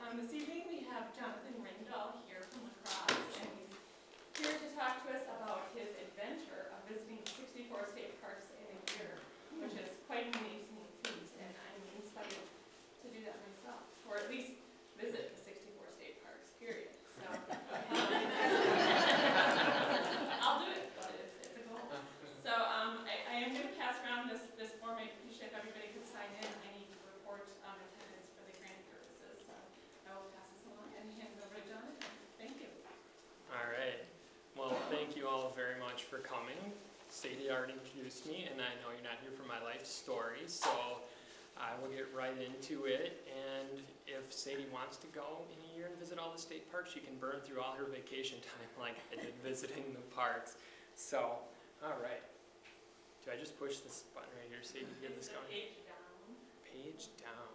This evening we have Jonathan Ringdahl here from across, and he's here to talk to us about his adventure of visiting 64 state parks in a year, which is quite an amazing feat, and I'm inspired to do that myself, or at least visit the 64 state parks, period. So, I'll do it, but it's a goal. So I am going to pass around this form. I appreciate if everybody could sign in. I need to report attendance for the grant purposes. So I will pass this along and hand it over to Jonathan. Thank you. All right. Well, thank you all very much for coming. Sadie already introduced me, and I know you're not here for my life story, so I will get right into it. And if Sadie wants to go in a year and visit all the state parks, she can burn through all her vacation time like I did visiting the parks. So, all right. Do I just push this button right here, Sadie, to get this going? Page down. Page down.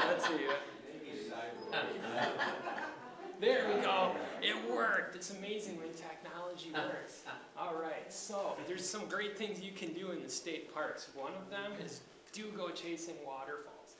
Let's see. There we go. It worked. It's amazing when technology works. All right, so there's some great things you can do in the state parks. One of them is do go chasing waterfalls,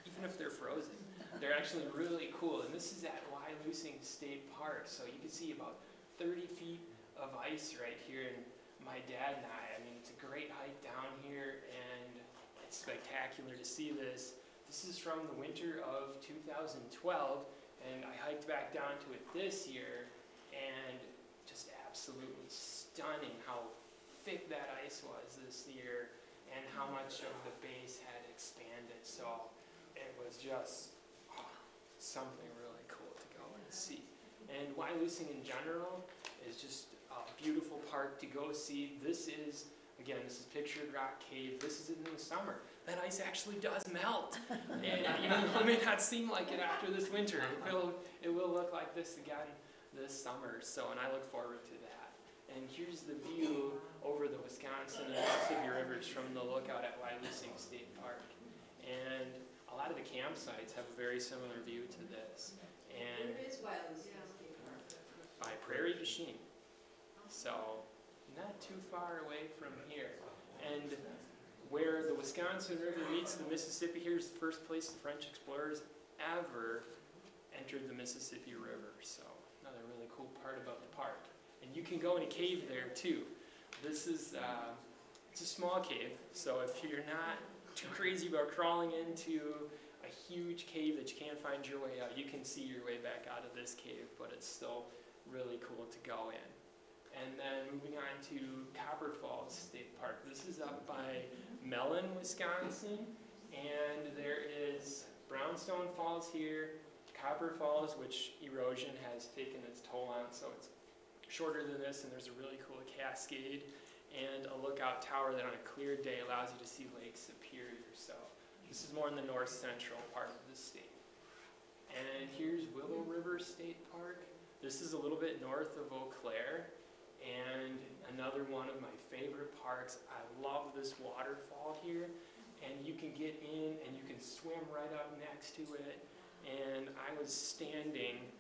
even if they're frozen. They're actually really cool, and this is at VII State Park, so you can see about 30 feet of ice right here, and my dad and I mean, it's a great hike down here, and it's spectacular to see this. This is from the winter of 2012, and I hiked back down to it this year, and just absolutely stunning how thick that ice was this year, and how much of the base had expanded, so it was just something really cool to go and see. And VII in general is just a beautiful park to go see. This is, again, this is Pictured Rock Cave. This is in the summer. That ice actually does melt. And even though it may not seem like it after this winter, it will look like this again this summer. So, and I look forward to that. And here's the view over the Wisconsin and Mississippi rivers from the lookout at VII State Park. And a lot of the campsites have a very similar view to this. And where is VII State Park? by Prairie du Chien. So, not too far away from here. And where the Wisconsin River meets the Mississippi, here's the first place the French explorers ever entered the Mississippi River. So, another really cool part about the park. And you can go in a cave there too. This is, it's a small cave, so if you're not too crazy about crawling into a huge cave that you can't find your way out, you can see your way back out of this cave, but it's still really cool to go in. And then moving on to Copper Falls State Park. This is up by Mellon, Wisconsin, and there is Brownstone Falls here, Copper Falls, which erosion has taken its toll on, so it's shorter than this, and there's a really cool cascade and a lookout tower that on a clear day allows you to see Lake Superior. So this is more in the north central part of the state. And here's Willow River State Park. This is a little bit north of Eau Claire, and another one of my favorite parks. I love this waterfall here, and you can get in and you can swim right up next to it. And I was standing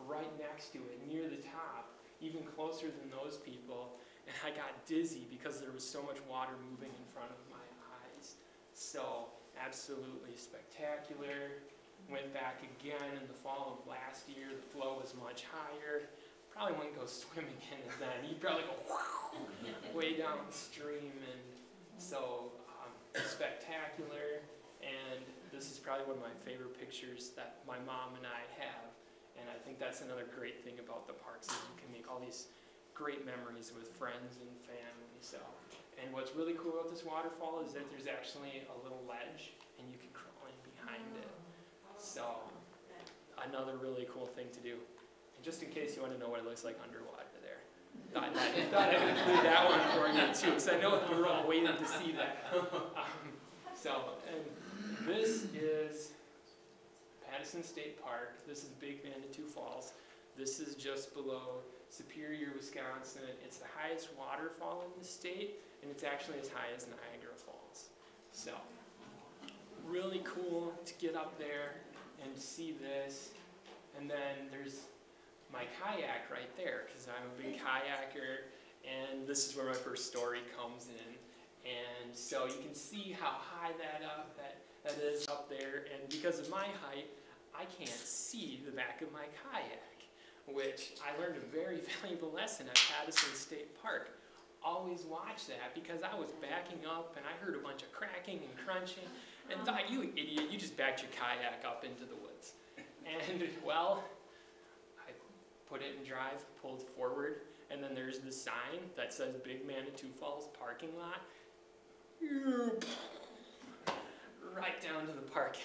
right next to it, near the top, even closer than those people, and I got dizzy because there was so much water moving in front of my eyes. So, absolutely spectacular. Went back again in the fall of last year. The flow was much higher. Probably wouldn't go swimming in it then. You'd probably go way downstream, and so spectacular. And this is probably one of my favorite pictures that my mom and I have. And I think that's another great thing about the parks, is you can make all these great memories with friends and family. So, and what's really cool about this waterfall is that there's actually a little ledge, and you can crawl in behind it. So, another really cool thing to do. And just in case you want to know what it looks like underwater there, thought I'd include that one for you too, because I know we're all waiting to see that. And this is Pattison State Park. This is Big Manitou Falls. This is just below Superior, Wisconsin. It's the highest waterfall in the state, and it's actually as high as Niagara Falls. So, really cool to get up there and see this. And then there's my kayak right there, because I'm a big kayaker, and this is where my first story comes in. And so you can see how high that is up there, and because of my height, I can't see the back of my kayak, which I learned a very valuable lesson at Pattison State Park. Always watch that, because I was backing up and I heard a bunch of cracking and crunching and thought, you idiot, you just backed your kayak up into the woods. And well, I put it in drive, pulled forward, and then there's the sign that says Big Manitou Falls parking lot. Right down to the parking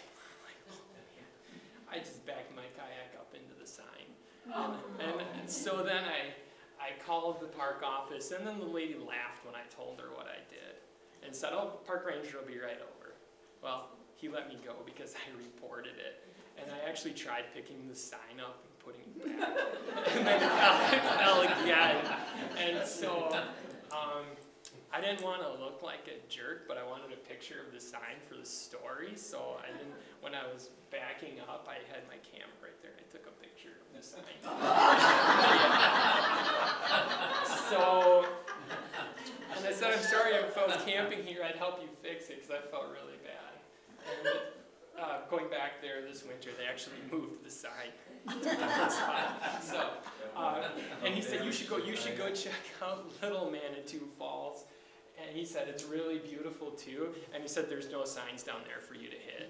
lot. I just backed my kayak up into the sign. And so then I called the park office, and then the lady laughed when I told her what I did and said, oh, park ranger will be right over. Well, he let me go because I reported it. And I actually tried picking the sign up and putting it back. And then it fell again. And so I didn't want to look like a jerk, but I wanted a picture of the sign for the story. So when I was backing up, I had my camera right there. I took a picture of the sign. So, and I said, I'm sorry if I was camping here, I'd help you fix it, because I felt really bad. And going back there this winter, they actually moved the sign to a different spot. So, and he said, you should go check out Little Manitou Falls. And he said, it's really beautiful too. And he said, there's no signs down there for you to hit.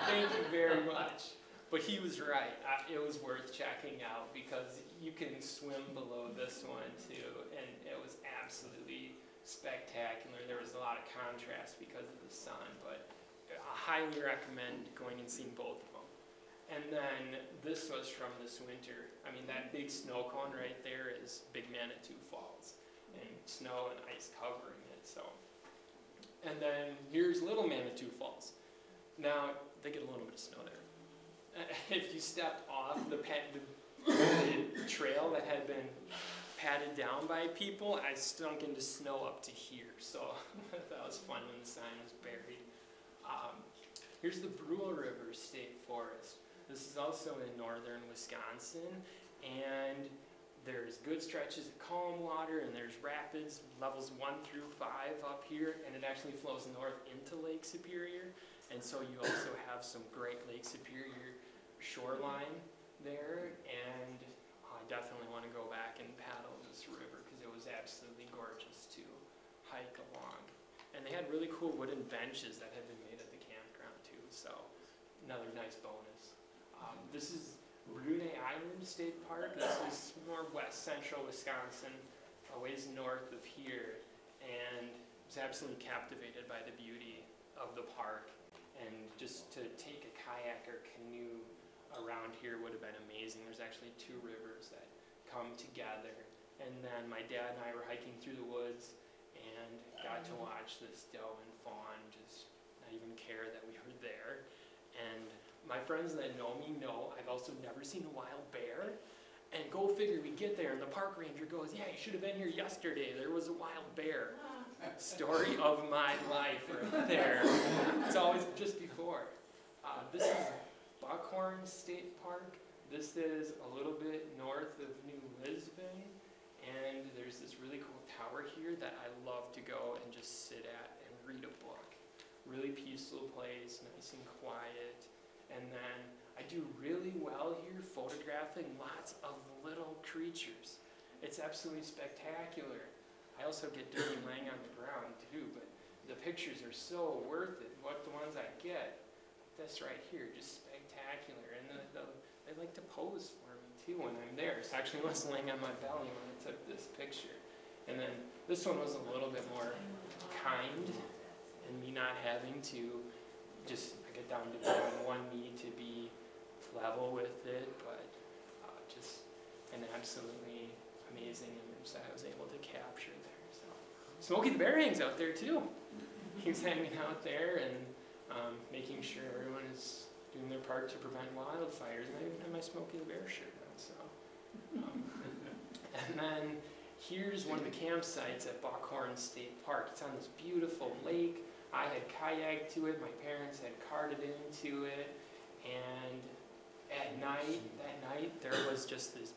Thank you very much. But he was right. It was worth checking out, because you can swim below this one too. And it was absolutely spectacular. There was a lot of contrast because of the sun, but I highly recommend going and seeing both of them. And then this was from this winter. I mean, that big snow cone right there is Big Manitou Falls, and snow and ice covering it. So, and then here's Little Manitou Falls. Now they get a little bit of snow there. If you stepped off the trail that had been patted down by people, I stunk into snow up to here. So that was fun when the sign was buried. Here's the Brule River State Forest. This is also in northern Wisconsin, and there's good stretches of calm water, and there's rapids, levels 1 through 5 up here, and it actually flows north into Lake Superior. And so you also have some great Lake Superior shoreline there, and I definitely want to go back and paddle this river, because it was absolutely gorgeous to hike along. And they had really cool wooden benches that had been made at the campground too, so another nice bonus. This is Brunei Island State Park. This is more west central Wisconsin, a ways north of here, and I was absolutely captivated by the beauty of the park. And just to take a kayak or canoe around here would have been amazing. There's actually 2 rivers that come together. And then my dad and I were hiking through the woods and got to watch this doe and fawn just not even care that we were there. And my friends that know me know I've also never seen a wild bear. And go figure, we get there and the park ranger goes, yeah, you should have been here yesterday. There was a wild bear. Story of my life right there. It's always just before. This is Buckhorn State Park. This is a little bit north of New Lisbon, and there's this really cool tower here that I love to go and just sit at and read a book. Really peaceful place, nice and quiet. And then I do really well here photographing lots of little creatures. It's absolutely spectacular. I also get dirty laying on the ground too, but the pictures are so worth it. What the ones I get, this right here, just spectacular. And they like to pose for me too when I'm there. So actually I was laying on my belly when I took this picture. And then this one was a little bit more kind, and me not having to just get down to on one knee to be level with it, but just an absolutely amazing image that I was able to capture there. So Smokey the Bear hangs out there too. He's hanging out there and making sure everyone is doing their part to prevent wildfires. And I even have my Smokey the Bear shirt on. So, and then here's one of the campsites at Buckhorn State Park. It's on this beautiful lake. I had kayaked to it. My parents had carted into it, and that night, there was just this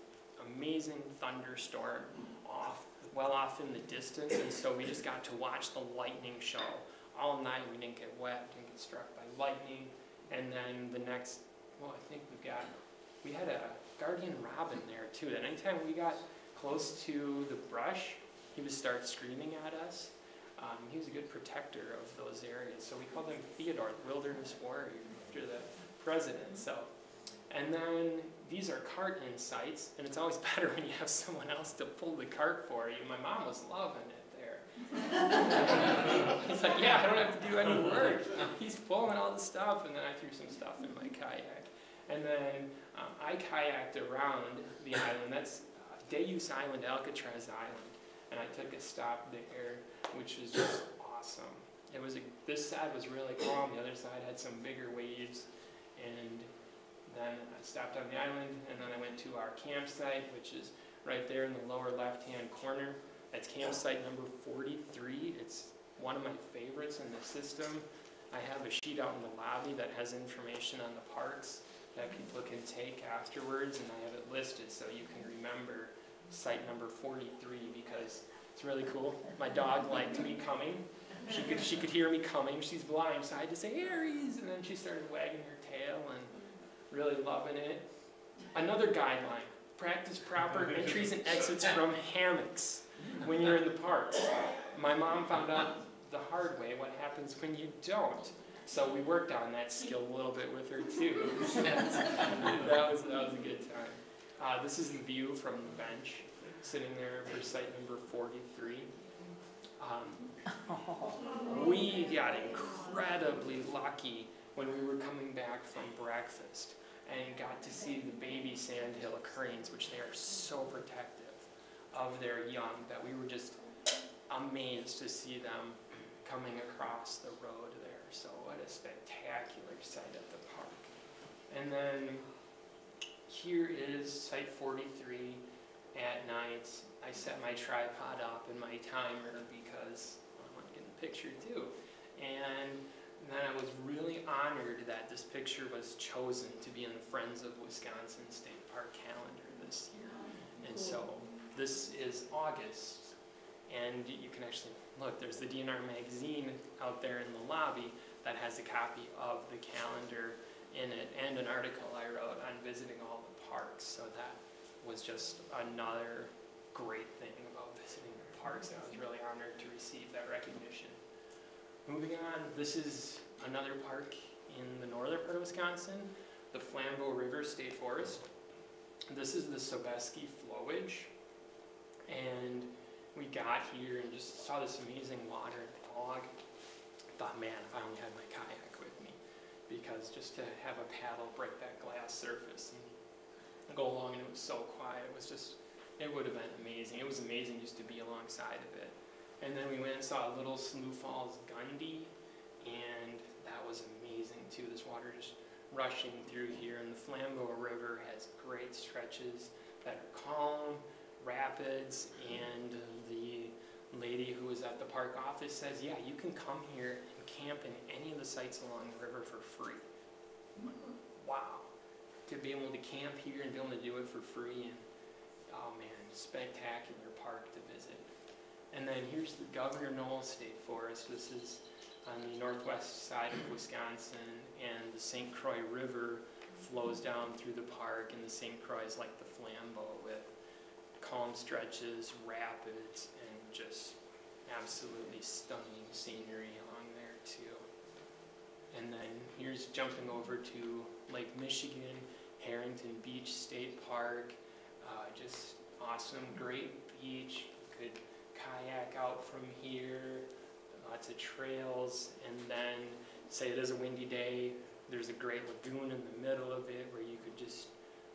amazing thunderstorm off the well off in the distance, and so we just got to watch the lightning show all night. We didn't get wet, didn't get struck by lightning. And then the next, well, I think we had a guardian robin there too. And anytime we got close to the brush, he would start screaming at us. He was a good protector of those areas. So we called him Theodore, the wilderness warrior, after the president. So, and then these are cart-in sites, and it's always better when you have someone else to pull the cart for you. My mom was loving it there. He's like, yeah, I don't have to do any work. He's pulling all the stuff, and then I threw some stuff in my kayak. And then I kayaked around the island. That's Deus Island, Alcatraz Island. And I took a stop there, which was just awesome. This side was really calm, the other side had some bigger waves, and then I stopped on the island, and then I went to our campsite, which is right there in the lower left-hand corner. That's campsite number 43. It's one of my favorites in the system. I have a sheet out in the lobby that has information on the parks that people can take afterwards, and I have it listed so you can remember site number 43 because it's really cool. My dog liked me coming. She could hear me coming. She's blind, so I had to say, Aries, and then she started wagging her tail and really loving it. Another guideline, practice proper entries and exits from hammocks when you're in the parks. My mom found out the hard way what happens when you don't. So we worked on that skill a little bit with her too. that was a good time. This is the view from the bench, sitting there for site number 43. We got incredibly lucky when we were coming back from breakfast and got to see the baby sandhill occurrings, which they are so protective of their young that we were just amazed to see them coming across the road there. So what a spectacular sight at the park. And then here is site 43 at night. I set my tripod up and my timer because I want to get in the picture too. And then I was really honored that this picture was chosen to be in the Friends of Wisconsin State Park calendar this year. And so this is August, and you can actually look, there's the DNR magazine out there in the lobby that has a copy of the calendar in it and an article I wrote on visiting all the parks. So that was just another great thing about visiting the parks. I was really honored to receive that recognition. Moving on, this is another park in the northern part of Wisconsin, the Flambeau River State Forest. This is the Sobeski flowage, and we got here and just saw this amazing water and fog. Thought, man, if I only had my kayak with me, because just to have a paddle break that glass surface and go along, and it was so quiet, it would have been amazing. It was amazing just to be alongside of it. And then we went and saw Little Slough Falls Gundy, and that was amazing too. This water just rushing through here, and the Flambeau River has great stretches that are calm, rapids, and the lady who was at the park office says, yeah, you can come here and camp in any of the sites along the river for free. Wow. To be able to camp here and be able to do it for free, and oh man, spectacular park to visit. And then here's the Governor Knoll State Forest. This is on the northwest side of Wisconsin, and the St. Croix River flows down through the park, and the St. Croix is like the Flambeau with calm stretches, rapids, and just absolutely stunning scenery along there too. And then here's jumping over to Lake Michigan, Harrington Beach State Park. Just awesome, great beach. You could kayak out from here, lots of trails, and then say it is a windy day, there's a great lagoon in the middle of it where you could just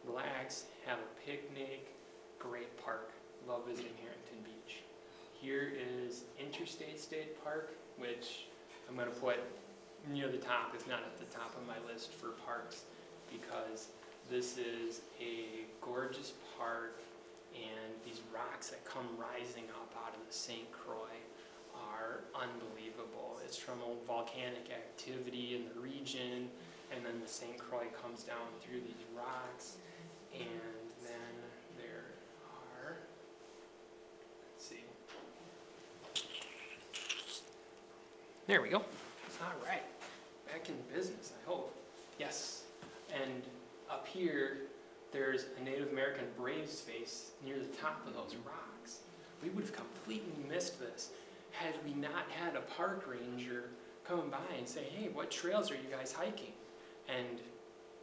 relax, have a picnic. Great park. Love visiting Harrington Beach. Here is Interstate State Park, which I'm going to put near the top, if not at the top of my list for parks, because this is a gorgeous park, and these rocks that come rising up out of the St. Croix are unbelievable. It's from a volcanic activity in the region, and then the St. Croix comes down through these rocks, and then there are, let's see, There we go. All right. Back in business, I hope. Yes. And up here, there's a Native American Braves face near the top of those rocks. We would have completely missed this had we not had a park ranger coming by and say, hey, what trails are you guys hiking? And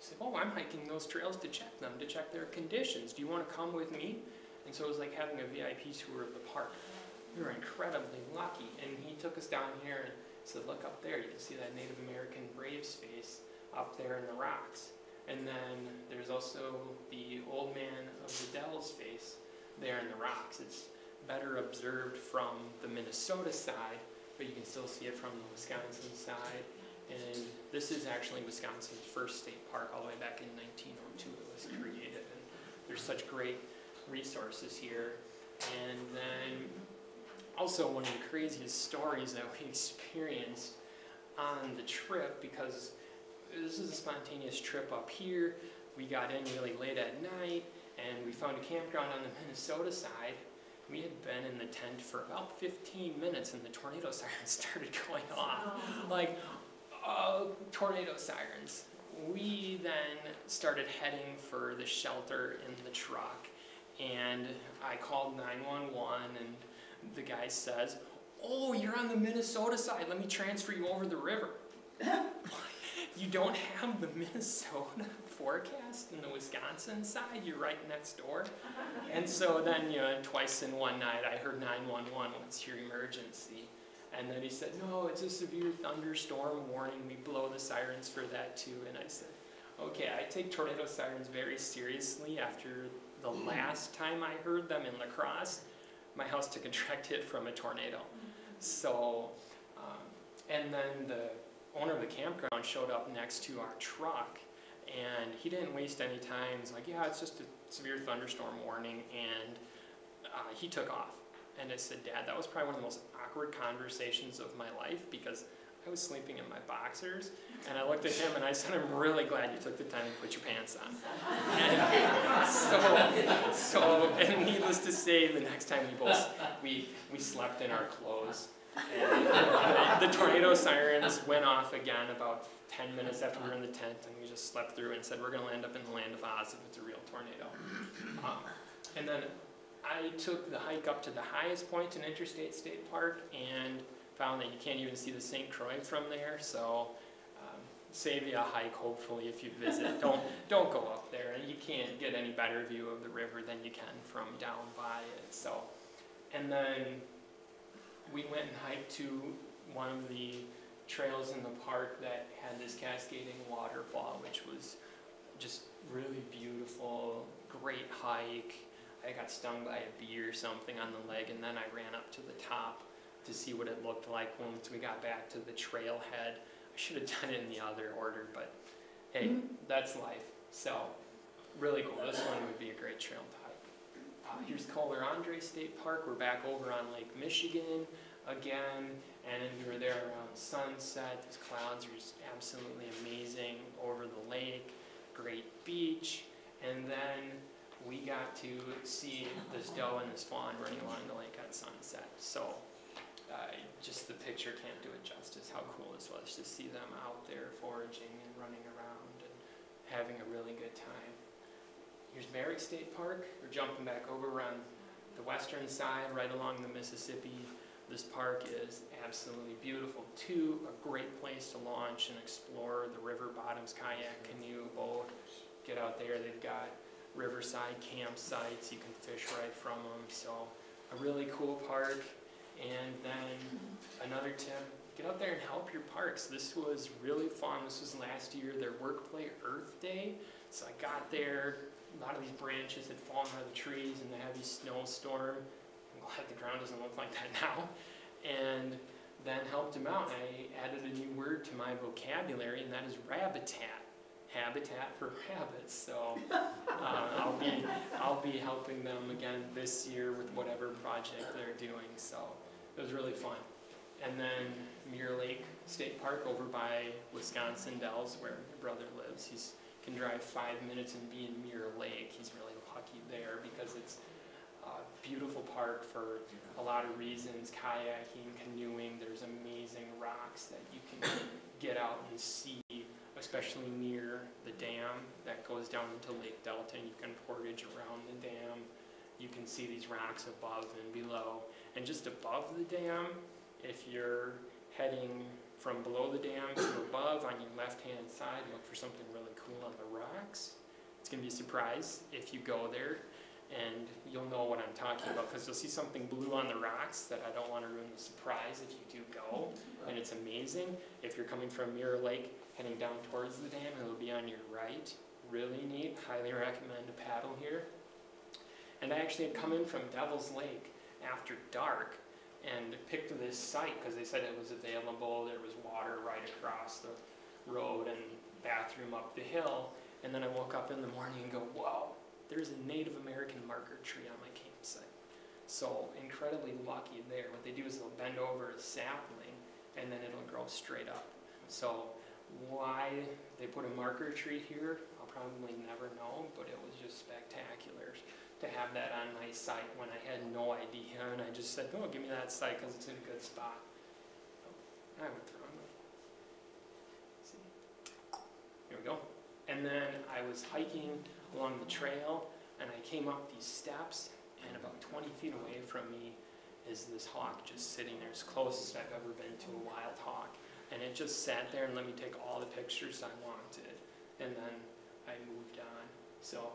say, oh, I'm hiking those trails to check them, to check their conditions. Do you want to come with me? And so it was like having a VIP tour of the park. We were incredibly lucky. And he took us down here and said, look up there. You can see that Native American Braves face up there in the rocks. And then there's also the old man of the Dells face there in the rocks. It's better observed from the Minnesota side, but you can still see it from the Wisconsin side. And this is actually Wisconsin's first state park. All the way back in 1902 it was created. And there's such great resources here. And then also one of the craziest stories that we experienced on the trip, because this is a spontaneous trip up here. We got in really late at night and we found a campground on the Minnesota side. We had been in the tent for about 15 minutes and the tornado sirens started going off. Like, tornado sirens. We then started heading for the shelter in the truck, and I called 911 and the guy says, oh, you're on the Minnesota side, let me transfer you over the river. You don't have the Minnesota forecast in the Wisconsin side, you're right next door. And so then, you know, twice in one night I heard 911, what's your emergency? And then he said, no, it's a severe thunderstorm warning, we blow the sirens for that too. And I said, okay, I take tornado sirens very seriously. After the last time I heard them in La Crosse, my house took a direct hit from a tornado. So, and then the owner of the campground showed up next to our truck, and he didn't waste any time. He's like, yeah, it's just a severe thunderstorm warning, and he took off. And I said, Dad, that was probably one of the most awkward conversations of my life, because I was sleeping in my boxers, and I looked at him and I said, I'm really glad you took the time to put your pants on. And and needless to say, the next time we slept in our clothes. And the tornado sirens went off again about 10 minutes after we were in the tent, and we just slept through and said, we're going to end up in the land of Oz if it's a real tornado. And then I took the hike up to the highest point in Interstate State Park and found that you can't even see the St. Croix from there, so save you a hike, hopefully, if you visit. Don't go up there. You can't get any better view of the river than you can from down by it. So, and then we went and hiked to one of the trails in the park that had this cascading waterfall, which was just really beautiful, great hike. I got stung by a bee or something on the leg, and then I ran up to the top to see what it looked like once we got back to the trailhead. I should have done it in the other order, but hey, that's life. So, really cool. This one would be a great trail to hike. Here's Kohler Andre State Park. We're back over on Lake Michigan again, and we were there around sunset. These clouds are just absolutely amazing over the lake. Great beach, and then we got to see this doe and this fawn running along the lake at sunset. So just the picture can't do it justice how cool this was to see them out there foraging and running around and having a really good time. Here's Merrick State Park. We're jumping back over on the western side, right along the Mississippi. This park is absolutely beautiful too, a great place to launch and explore the river bottoms, kayak, canoe, boat. Get out there, they've got riverside campsites, you can fish right from them, so a really cool park. And then another tip, get out there and help your parks. This was really fun. This was last year, their Work Play Earth Day. So I got there, a lot of these branches had fallen out of the trees in the heavy snowstorm. I'm glad the ground doesn't look like that now. And then helped them out. I added a new word to my vocabulary, and that is rabbitat. Habitat for rabbits. So I'll be helping them again this year with whatever project they're doing. So it was really fun. And then Muir Lake State Park over by Wisconsin Dells, where my brother lives. He can drive 5 minutes and be in Muir Lake. He's really lucky there because it's Beautiful park for a lot of reasons, kayaking, canoeing. There's amazing rocks that you can get out and see, especially near the dam that goes down into Lake Delta, and you can portage around the dam. You can see these rocks above and below. And just above the dam, if you're heading from below the dam to above on your left-hand side, look for something really cool on the rocks. It's going to be a surprise if you go there, and you'll know what I'm talking about, because you'll see something blue on the rocks that I don't want to ruin the surprise if you do go, and it's amazing. If you're coming from Mirror Lake, heading down towards the dam, it'll be on your right. Really neat, highly recommend a paddle here. And I actually had come in from Devil's Lake after dark and picked this site because they said it was available. There was water right across the road and bathroom up the hill. And then I woke up in the morning and go, whoa, there's a Native American marker tree on my campsite. So incredibly lucky there. What they do is they'll bend over a sapling and then it'll grow straight up. So why they put a marker tree here, I'll probably never know, but it was just spectacular to have that on my site when I had no idea, and I just said, oh, give me that site because it's in a good spot. Oh, I went the wrong way. See? Here we go. And then I was hiking along the trail, and I came up these steps, and about 20 feet away from me is this hawk just sitting there, as closest I've ever been to a wild hawk. And it just sat there and let me take all the pictures I wanted, and then I moved on. So,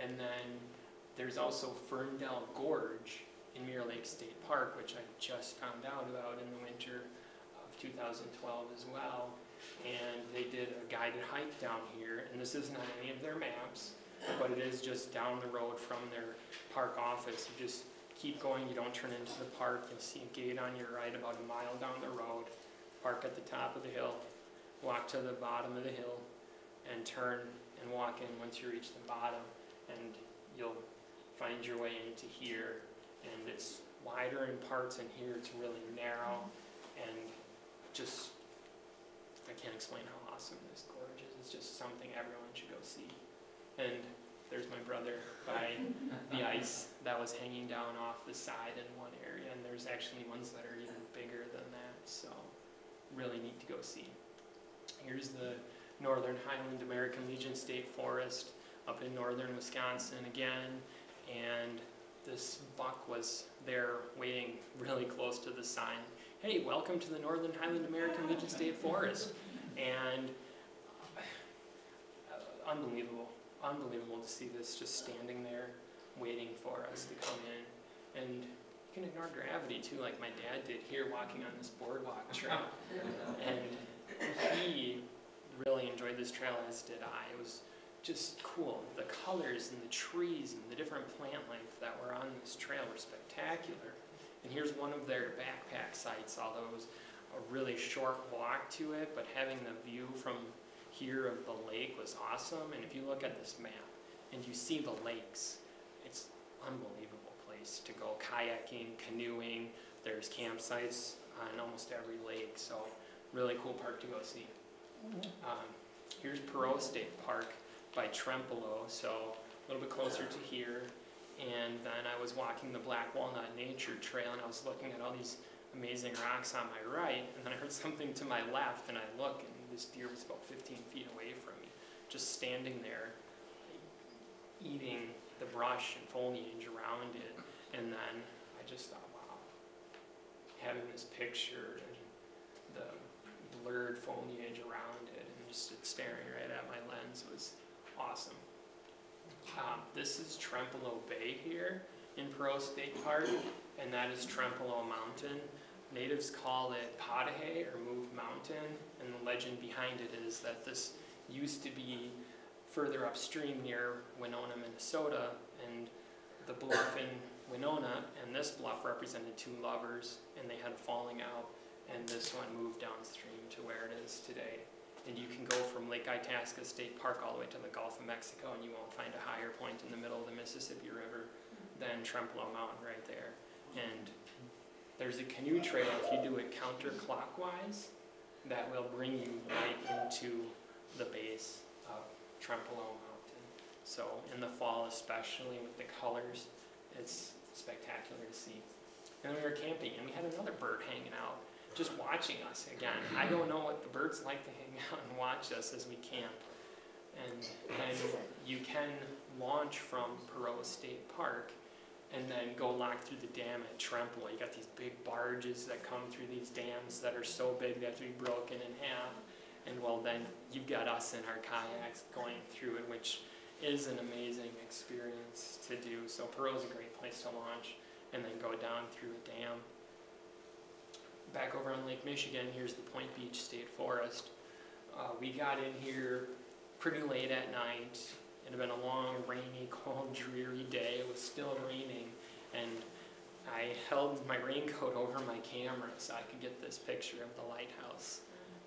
and then there's also Ferndale Gorge in Mirror Lake State Park, which I just found out about in the winter of 2012 as well. And they did a guided hike down here, and this isn't on any of their maps, but it is just down the road from their park office. You just keep going, you don't turn into the park. You'll see a gate on your right about a mile down the road, park at the top of the hill, walk to the bottom of the hill, and turn and walk in once you reach the bottom, and you'll find your way into here, and it's wider in parts, and here it's really narrow, and just, I can't explain how awesome this gorge is. It's just something everyone should go see. And there's my brother by the ice that was hanging down off the side in one area, and there's actually ones that are even bigger than that, so really neat to go see. Here's the Northern Highland American Legion State Forest up in northern Wisconsin again. And this buck was there waiting really close to the sign. Hey, welcome to the Northern Highland American Legion State Forest. And unbelievable to see this just standing there waiting for us to come in. And you can ignore gravity too, like my dad did here walking on this boardwalk trail. And he really enjoyed this trail, as did I. It was just cool. The colors and the trees and the different plant life that were on this trail were spectacular. And here's one of their backpack sites, although it was a really short walk to it, but having the view from here of the lake was awesome. And if you look at this map and you see the lakes, it's an unbelievable place to go kayaking, canoeing. There's campsites on almost every lake, so really cool park to go see. Here's Perot State Park by Trempealeau, so a little bit closer to here. And then I was walking the Black Walnut Nature Trail, and I was looking at all these amazing rocks on my right, and then I heard something to my left, and I look, and this deer was about 15 feet away from me, just standing there, eating the brush and foliage around it. And then I just thought, wow, having this picture and the blurred foliage around it, and just it staring right at my lens was awesome. This is Trempealeau Bay here in Perot State Park, and that is Trempealeau Mountain. Natives call it Patahay or Move Mountain, and the legend behind it is that this used to be further upstream near Winona, Minnesota, and the bluff in Winona and this bluff represented two lovers, and they had a falling out, and this one moved downstream to where it is today. And you can go from Lake Itasca State Park all the way to the Gulf of Mexico, and you won't find a higher point in the middle of the Mississippi River than Trempealeau Mountain right there. And there's a canoe trail, if you do it counterclockwise, that will bring you right into the base of Trempealeau Mountain. So in the fall especially, with the colors it's spectacular to see. And we were camping, and we had another bird hanging out, just watching us again. I don't know what the birds like to hang out and watch us as we camp. And then you can launch from Perot State Park and then go lock through the dam at Trempealeau. You got these big barges that come through these dams that are so big they have to be broken in half. And well, then you've got us in our kayaks going through it, which is an amazing experience to do. So Perot's a great place to launch and then go down through a dam. Back over on Lake Michigan, here's the Point Beach State Forest. We got in here pretty late at night. It had been a long, rainy, cold, dreary day. It was still raining, and I held my raincoat over my camera so I could get this picture of the lighthouse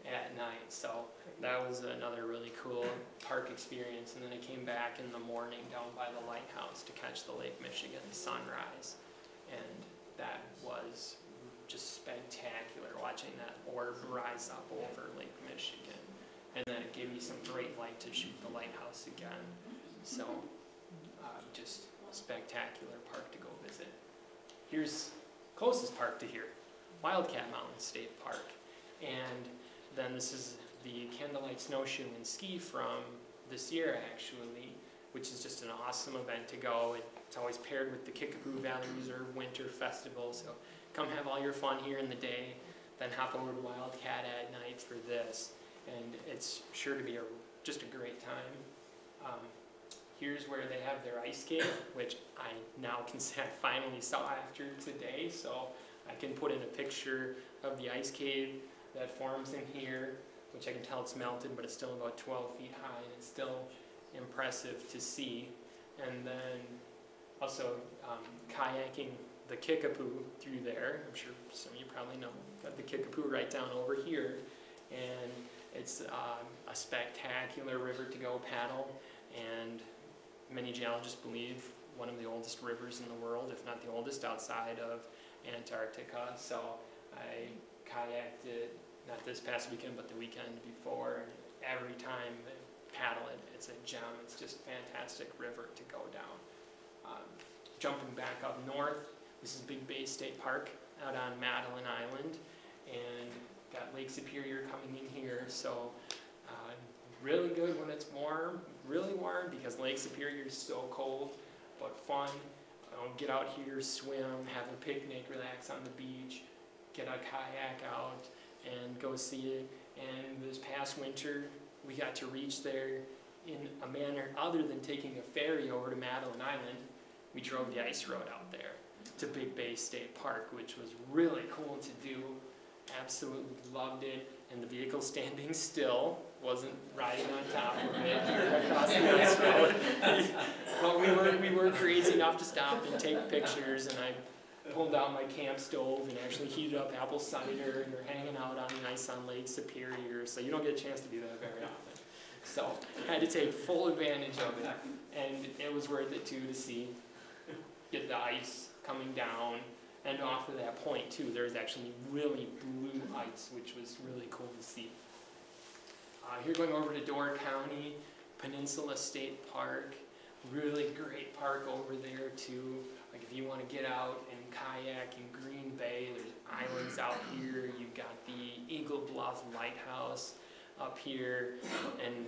at night. So that was another really cool park experience. And then I came back in the morning down by the lighthouse to catch the Lake Michigan sunrise, and that was just spectacular, watching that orb rise up over Lake Michigan. And then it gave me some great light to shoot the lighthouse again. So just spectacular park to go visit. Here's closest park to here, Wildcat Mountain State Park. And then this is the Candlelight Snowshoe and Ski from this year actually, which is just an awesome event to go. It's always paired with the Kickapoo Valley Reserve Winter Festival. So come have all your fun here in the day, then hop over to Wildcat at night for this. And it's sure to be just a great time. Here's where they have their ice cave, which I now can say I finally saw after today. So I can put in a picture of the ice cave that forms in here, which I can tell it's melted, but it's still about 12 feet high, and it's still impressive to see. And then also kayaking the Kickapoo through there. I'm sure some of you probably know. Got the Kickapoo right down over here, and it's a spectacular river to go paddle, and many geologists believe one of the oldest rivers in the world, if not the oldest outside of Antarctica. So I kayaked it, not this past weekend, but the weekend before, and every time I paddle it, it's a gem. It's just a fantastic river to go down. Jumping back up north, this is Big Bay State Park out on Madeline Island, and got Lake Superior coming in here. So really good when it's warm, really warm, because Lake Superior is so cold, but fun. Get out here, swim, have a picnic, relax on the beach, get a kayak out, and go see it. And this past winter, we got to reach there in a manner other than taking a ferry over to Madeline Island. We drove the ice road out there to Big Bay State Park, which was really cool to do. Absolutely loved it, and the vehicle standing still, wasn't riding on top of it here across the ice road. But we were crazy enough to stop and take pictures, and I pulled out my camp stove and actually heated up apple cider, and we're hanging out on the ice on Lake Superior, so you don't get a chance to do that very often. So I had to take full advantage of it, and it was worth it too to see, get the ice coming down. And off of that point too, there's actually really blue ice, which was really cool to see. Here going over to Door County, Peninsula State Park, really great park over there too. Like if you want to get out and kayak in Green Bay, there's islands out here. You've got the Eagle Bluff Lighthouse up here, and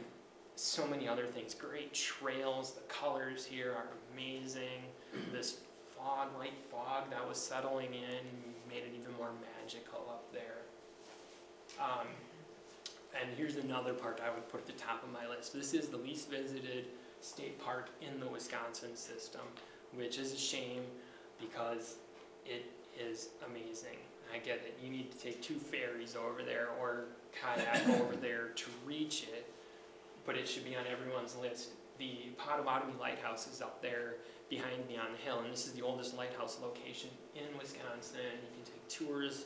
so many other things. Great trails, the colors here are amazing. This light fog that was settling in made it even more magical up there. And here's another park I would put at the top of my list. This is the least visited state park in the Wisconsin system, which is a shame because it is amazing. I get it. You need to take 2 ferries over there or kayak over there to reach it, but it should be on everyone's list. The Potawatomi Lighthouse is up there behind me on the hill, and this is the oldest lighthouse location in Wisconsin. You can take tours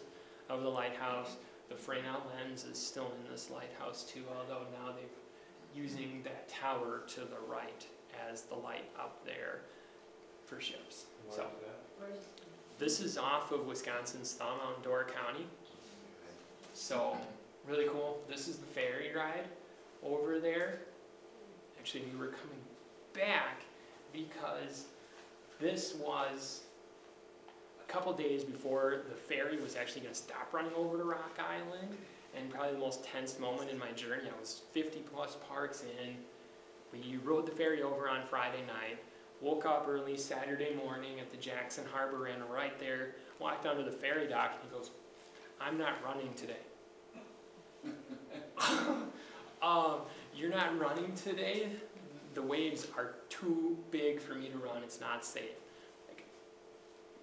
of the lighthouse. The Fresnel lens is still in this lighthouse too, although now they're using that tower to the right as the light up there for ships. So this is off of Wisconsin's Thumb out in Door County. So really cool. This is the ferry ride over there. Actually, we were coming back because This was a couple days before the ferry was actually going to stop running over to Rock Island, and probably the most tense moment in my journey. I was 50 plus parks in. We rode the ferry over on Friday night, woke up early Saturday morning at the Jackson Harbor Inn right there, walked onto the ferry dock, and he goes, "I'm not running today." You're not running today? The waves are too big for me to run. It's not safe. Like,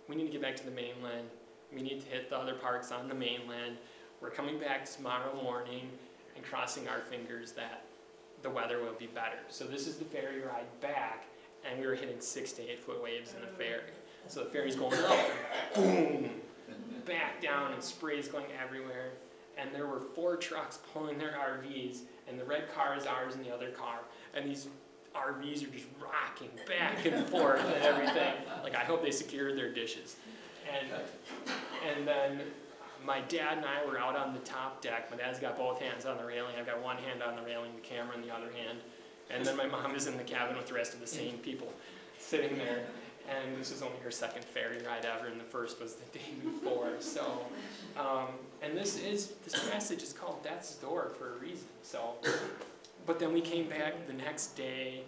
we need to get back to the mainland. We need to hit the other parks on the mainland. We're coming back tomorrow morning and crossing our fingers that the weather will be better. So this is the ferry ride back, and we were hitting 6 to 8 foot waves in the ferry. So the ferry's going up, boom, back down, and spray's going everywhere. And there were 4 trucks pulling their RVs, and the red car is ours in the other car. And these RVs are just rocking back and forth and everything. Like, I hope they secured their dishes. And then my dad and I were out on the top deck. My dad's got both hands on the railing. I've got one hand on the railing, the camera in the other hand. And then my mom is in the cabin with the rest of the same people sitting there. And this was only her second ferry ride ever, and the first was the day before. So, and this passage is called Death's Door for a reason. So, but then we came back the next day,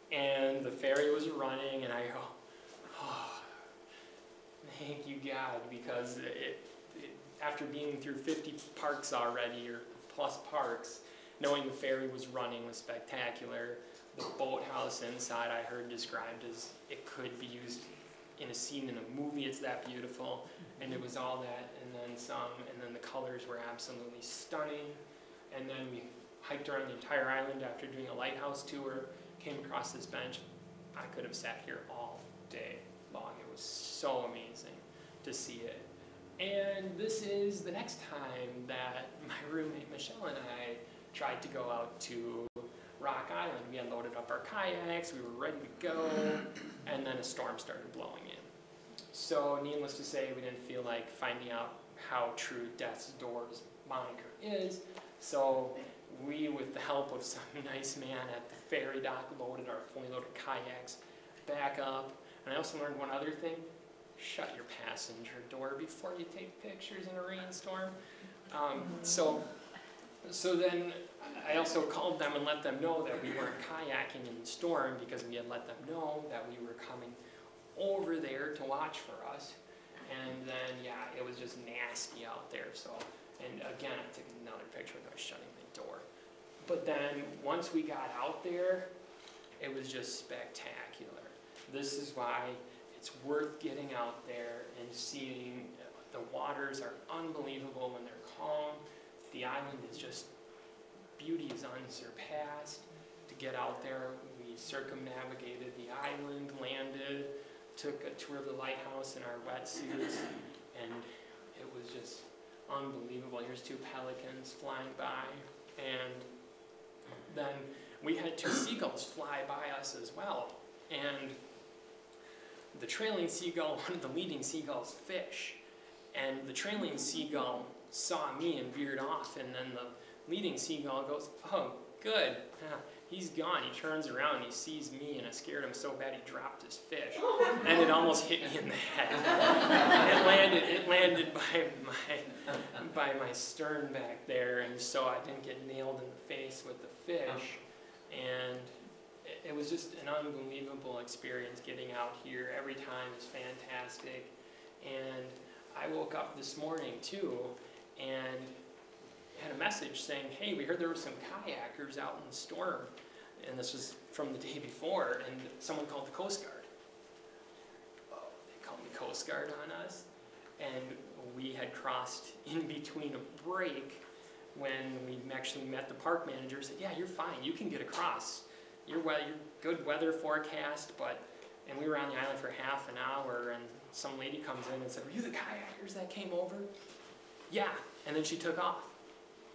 and the ferry was running, and I go, "Oh, thank you God," because after being through 50 parks already, or plus parks, knowing the ferry was running was spectacular. The boathouse inside I heard described as it could be used in a scene in a movie. It's that beautiful. And it was all that and then some. And then the colors were absolutely stunning. And then we hiked around the entire island after doing a lighthouse tour. Came across this bench. I could have sat here all day long. It was so amazing to see it. And this is the next time that my roommate Michelle and I tried to go out to Rock Island. We had loaded up our kayaks, we were ready to go, and then a storm started blowing in. So needless to say, we didn't feel like finding out how true Death's Door's moniker is, so we, with the help of some nice man at the ferry dock, loaded our fully loaded kayaks back up. And I also learned one other thing: shut your passenger door before you take pictures in a rainstorm. So then I also called them and let them know that we weren't kayaking in the storm, because we had let them know that we were coming over there to watch for us. And then, yeah, it was just nasty out there. So, and again, I took another picture when I was shutting the door. But then once we got out there, it was just spectacular. This is why it's worth getting out there and seeing. The waters are unbelievable when they're calm. The island is just, beauty is unsurpassed. To get out there, we circumnavigated the island, landed, took a tour of the lighthouse in our wetsuits, and it was just unbelievable. Here's 2 pelicans flying by, and then we had 2 seagulls fly by us as well. And the trailing seagull wanted the leading seagull's fish, and the trailing seagull saw me and veered off, and then the leading seagull goes, "Oh, good, he's gone." He turns around, he sees me, and I scared him so bad he dropped his fish, and it almost hit me in the head. It landed by my stern back there, and so I didn't get nailed in the face with the fish. And it was just an unbelievable experience getting out here. Every time is fantastic. And I woke up this morning too, and had a message saying, "Hey, we heard there were some kayakers out in the storm." And this was from the day before, and someone called the Coast Guard. Oh, they called the Coast Guard on us. And we had crossed in between a break when we actually met the park manager. Said, "Yeah, you're fine, you can get across. You're good weather forecast," and we were on the island for half an hour, and some lady comes in and said, "Were you the kayakers that came over?" "Yeah," and then she took off.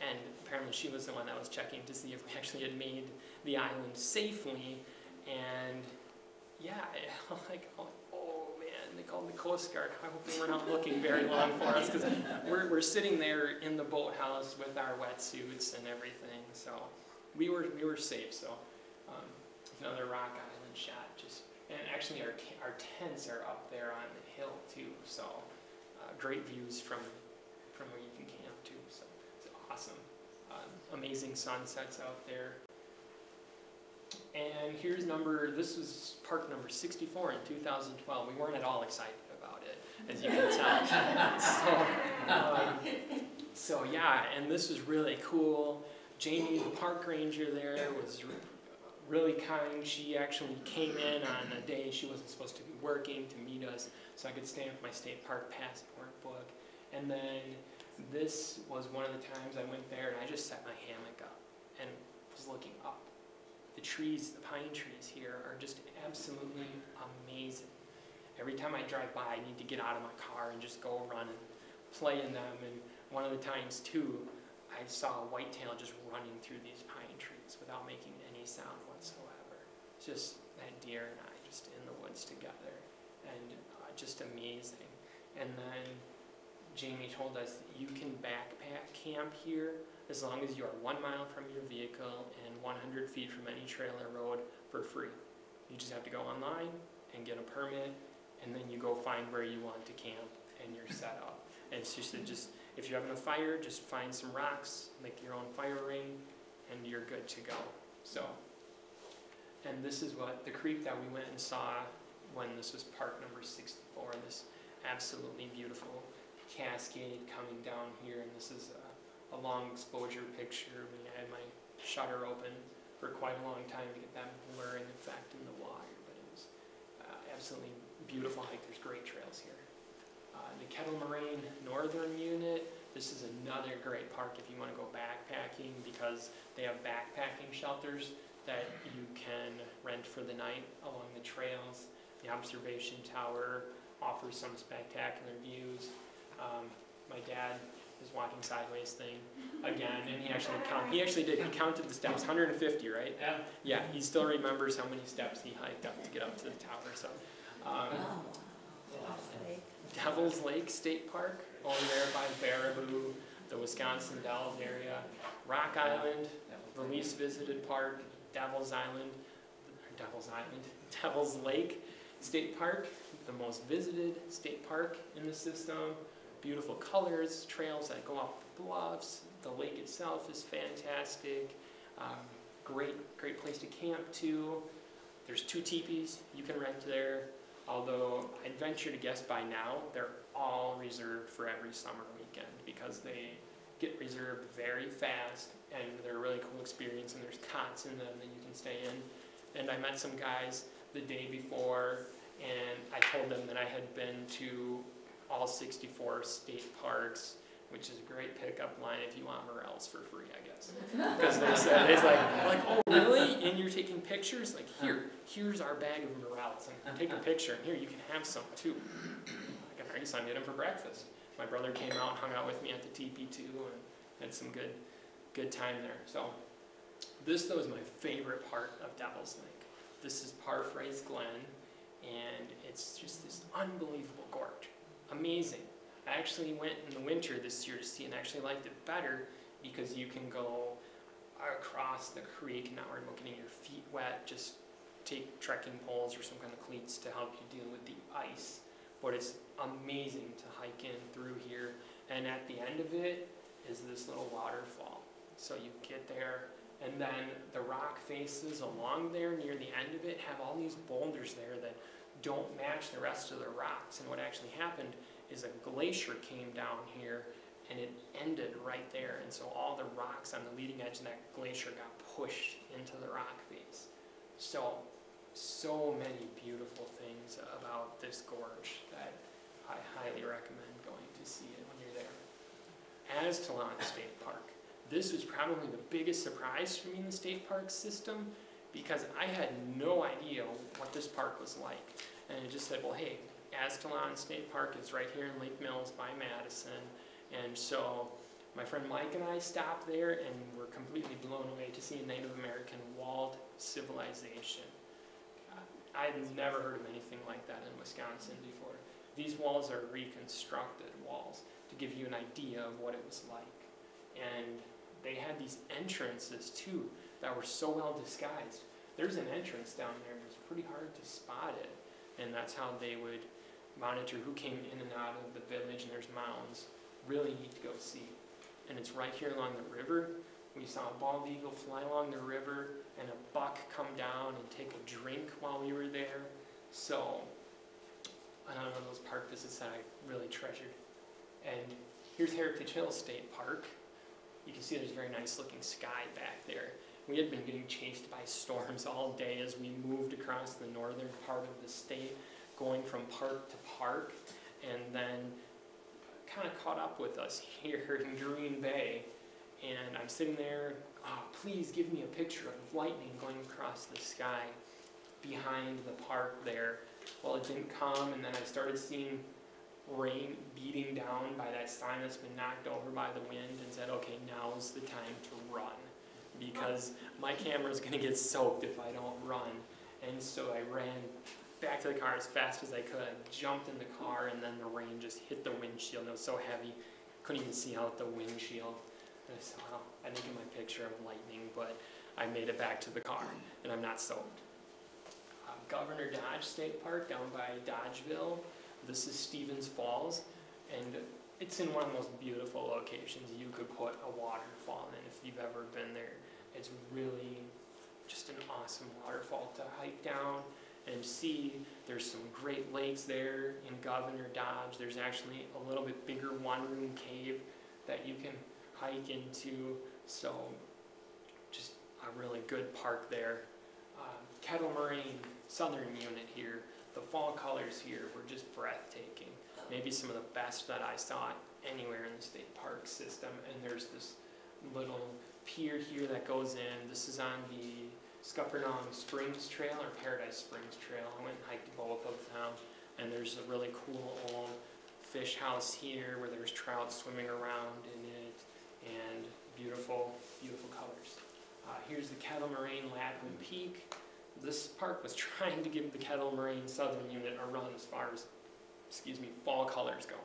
And apparently she was the one that was checking to see if we actually had made the island safely. And yeah, like, oh man, they called the Coast Guard. I hope they were not looking very long for us, because we're sitting there in the boathouse with our wetsuits and everything. So we were safe. So another Rock Island shot, just And actually our tents are up there on the hill too, so great views from where you can camp too, so it's awesome. Amazing sunsets out there. And here's this was park number 64 in 2012. We weren't at all excited about it, as you can tell. So yeah, and this was really cool. Jamie, the park ranger there, was really kind. She actually came in on a day she wasn't supposed to be working to meet us, so I could stay with my state park passport book. And then this was one of the times I went there and I just set my hammock up and was looking up. The trees, the pine trees here are just absolutely amazing. Every time I drive by, I need to get out of my car and just go run and play in them. And one of the times too, I saw a whitetail just running through these pine trees without making any sound whatsoever. Just that deer and I just in the woods together, and just amazing. And then Jamie told us that you can backpack camp here as long as you are 1 mile from your vehicle and 100 feet from any trail or road for free. You just have to go online and get a permit, and then you go find where you want to camp and you're set up. And it's just if you're having a fire, just find some rocks, make your own fire ring, and you're good to go. So, and this is what the creek that we went and saw when this was park number 64. This absolutely beautiful cascade coming down here, and this is a long exposure picture. I had my shutter open for quite a long time to get that blurring effect in the water, but it was absolutely beautiful hike. There's great trails here. The Kettle Moraine Northern Unit, this is another great park if you want to go backpacking, because they have backpacking shelters that you can rent for the night along the trails. The observation tower offers some spectacular views. My dad is walking sideways thing again, and he actually did. He counted the steps, 150, right? Yeah. Yeah, he still remembers how many steps he hiked up to get up to the tower. So, Devil's Lake State Park over there by Baraboo, the Wisconsin Dells area. Rock Island, the least visited part. Devil's Lake State Park, the most visited state park in the system. Beautiful colors, trails that go up the bluffs. The lake itself is fantastic. Great place to camp too. There's 2 teepees you can rent there, although I'd venture to guess by now they're all reserved for every summer weekend because they get reserved very fast, and they're a really cool experience, and there's cots in them that you can stay in. And I met some guys the day before, and I told them that I had been to all 64 state parks, which is a great pickup line if you want morels for free, I guess. Because they said, it's like, oh really? And you're taking pictures? Like, here's our bag of morels, and take a picture, and here, you can have some too. I can already sign them for breakfast. My brother came out and hung out with me at the teepee too, and had some good time there. So this though is my favorite part of Devil's Lake. This is Parphrase Glen, and it's just this unbelievable gorge. Amazing. I actually went in the winter this year to see and actually liked it better because you can go across the creek, not worry about getting your feet wet, just take trekking poles or some kind of cleats to help you deal with the ice. But it's amazing to hike in through here, and at the end of it is this little waterfall. So you get there, and then the rock faces along there near the end of it have all these boulders there that don't match the rest of the rocks. And what actually happened is a glacier came down here and it ended right there. And so all the rocks on the leading edge of that glacier got pushed into the rock face. So many beautiful things about this gorge that I highly recommend going to see it when you're there. Aztalan State Park. This was probably the biggest surprise for me in the state park system because I had no idea what this park was like. And it just said, well, hey, Aztalan State Park is right here in Lake Mills by Madison. And so my friend Mike and I stopped there and were completely blown away to see a Native American walled civilization. I'd never heard of anything like that in Wisconsin before. These walls are reconstructed walls to give you an idea of what it was like. And they had these entrances too that were so well disguised. there's an entrance down there. It's pretty hard to spot it, and that's how they would monitor who came in and out of the village. And there's mounds. Really neat to go see. And it's right here along the river. We saw a bald eagle fly along the river and a buck come down and take a drink while we were there. So, another one of those park visits that I really treasured. And here's Heritage Hill State Park. You can see there's a very nice looking sky back there. We had been getting chased by storms all day as we moved across the northern part of the state, going from park to park, and then kind of caught up with us here in Green Bay. And I'm sitting there, oh, please give me a picture of lightning going across the sky behind the park there. Well, it didn't come, and then I started seeing rain beating down by that sign that's been knocked over by the wind, and said, okay, now's the time to run, because my camera's going to get soaked if I don't run. And so I ran back to the car as fast as I could. I jumped in the car, and then the rain just hit the windshield. It was so heavy, couldn't even see out the windshield. And I said, well, I didn't get my picture of lightning, but I made it back to the car, and I'm not soaked. Governor Dodge State Park down by Dodgeville. This is Stevens Falls, and it's in one of the most beautiful locations you could put a waterfall in if you've ever been there. It's really just an awesome waterfall to hike down and see. There's some great lakes there in Governor Dodge. There's actually a little bit bigger one-room cave that you can hike into, so just a really good park there. Kettle Moraine Southern Unit here. The fall colors here were just breathtaking. Maybe some of the best that I saw anywhere in the state park system. And there's this little pier here that goes in. This is on the Scuppernong Springs Trail or Paradise Springs Trail. I went and hiked both of them. And there's a really cool old fish house here where there's trout swimming around in it, and beautiful, beautiful colors. Here's the Kettle Moraine Lapland Peak. This park was trying to give the Kettle Moraine Southern Unit a run as far as, fall colors go.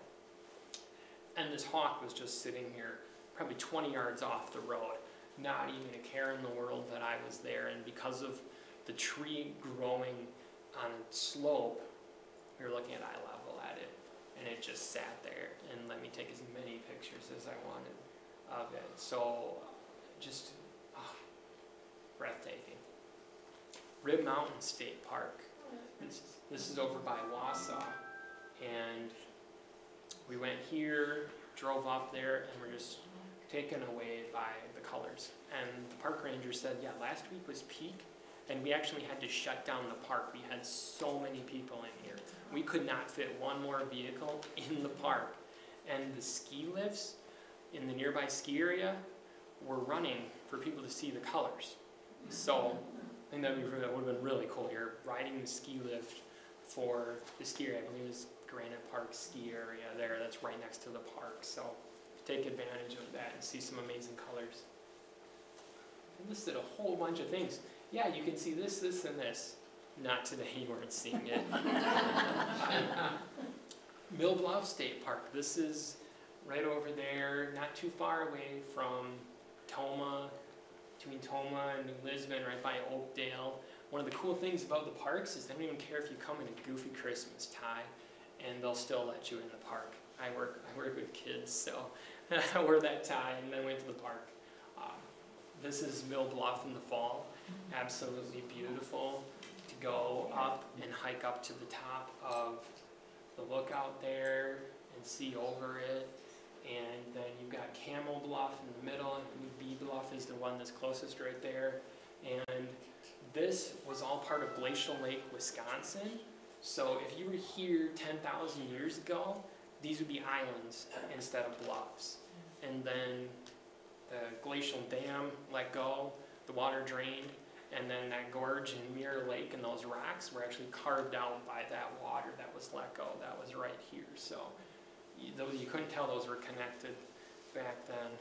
And this hawk was just sitting here, probably 20 yards off the road, not even a care in the world that I was there. And because of the tree growing on a slope, we were looking at eye level at it, and it just sat there and let me take as many pictures as I wanted of it. So, just breathtaking. Rib Mountain State Park. This is over by Wausau, and we went here, drove up there, and we're just taken away by the colors. And the park ranger said, yeah, last week was peak, and we actually had to shut down the park. We had so many people in here. We could not fit one more vehicle in the park. And the ski lifts in the nearby ski area were running for people to see the colors. So I think that would have been really cool. You're riding the ski lift for the ski area. I believe it's Granite Park ski area there. That's right next to the park. So take advantage of that and see some amazing colors. I listed a whole bunch of things. Yeah, you can see this, this, and this. Not today, you weren't seeing it. Mill Bluff State Park. This is right over there, not too far away from Toma, between Toma and New Lisbon, right by Oakdale. One of the cool things about the parks is they don't even care if you come in a goofy Christmas tie, and they'll still let you in the park. I work with kids, so I wore that tie and then went to the park. This is Mill Bluff in the fall. Absolutely beautiful to go up and hike up to the top of the lookout there and see over it. And then you've got Camel Bluff in the middle, and B Bluff is the one that's closest right there. And this was all part of Glacial Lake, Wisconsin. So if you were here 10,000 years ago, these would be islands instead of bluffs. And then the glacial dam let go, the water drained, and then that gorge in Mirror Lake and those rocks were actually carved out by that water that was let go. That was right here. So you couldn't tell those were connected back then.